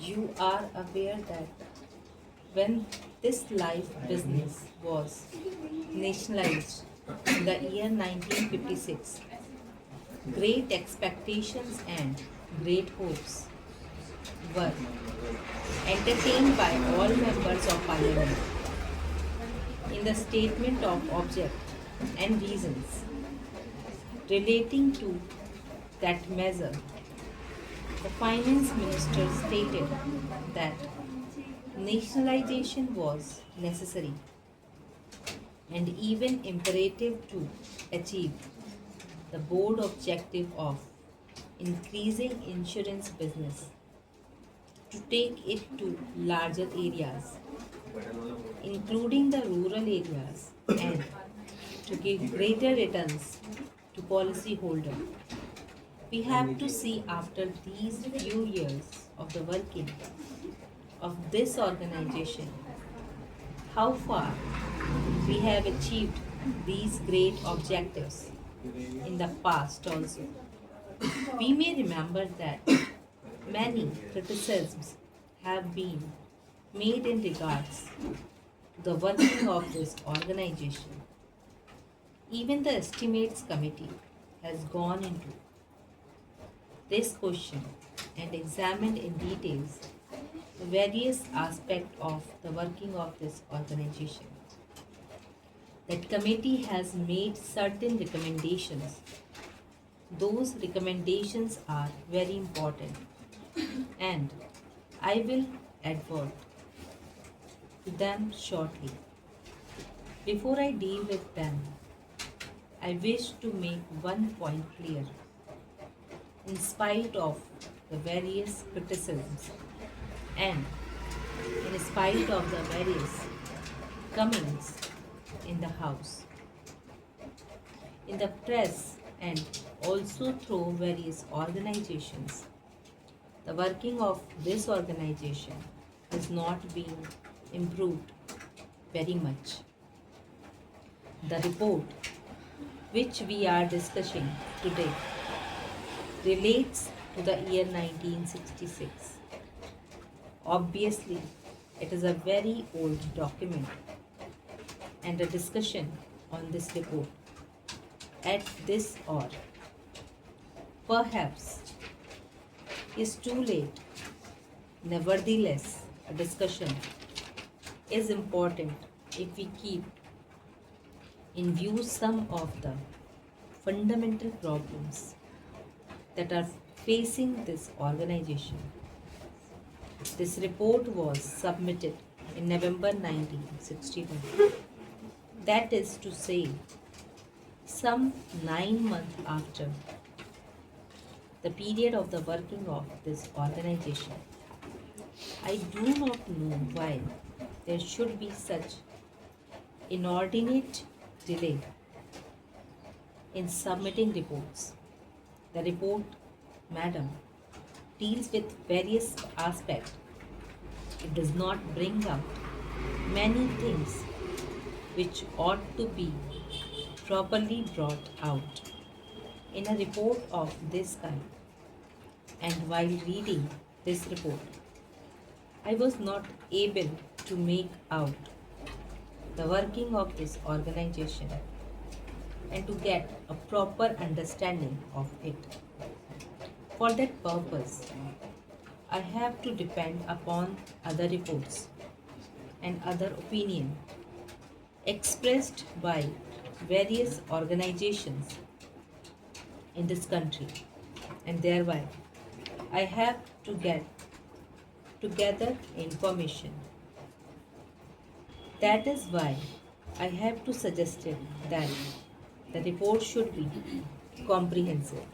You are aware that when this life business was nationalized in the year 1956, great expectations and great hopes were entertained by all members of parliament. In the statement of object and reasons relating to that measure, the finance minister stated that nationalization was necessary and even imperative to achieve the board objective of increasing insurance business, to take it to larger areas, including the rural areas, and to give greater returns to policyholders. We have to see after these few years of the working of this organization how far we have achieved these great objectives in the past also. We may remember that many criticisms have been made in regards to the working of this organization. Even the estimates committee has gone into this question and examined in details the various aspects of the working of this organization. That committee has made certain recommendations. Those recommendations are very important and I will advert to them shortly. Before I deal with them, I wish to make one point clear. In spite of the various criticisms and in spite of the various comings in the House, in the press, and also through various organizations, the working of this organization has not been improved very much. The report which we are discussing today relates to the year 1966. Obviously, it is a very old document and a discussion on this report at this hour perhaps is too late. Nevertheless, a discussion is important if we keep in view some of the fundamental problems that are facing this organization. This report was submitted in November 1961. That is to say, some 9 months after the period of the working of this organization. I do not know why there should be such inordinate delay in submitting reports. The report, madam, deals with various aspects. It does not bring out many things which ought to be properly brought out in a report of this kind. And while reading this report, I was not able to make out the working of this organization and to get a proper understanding of it. For that purpose, I have to depend upon other reports and other opinion expressed by various organizations in this country, and thereby I have to get together information. That is why I have to suggest that the report should be comprehensive.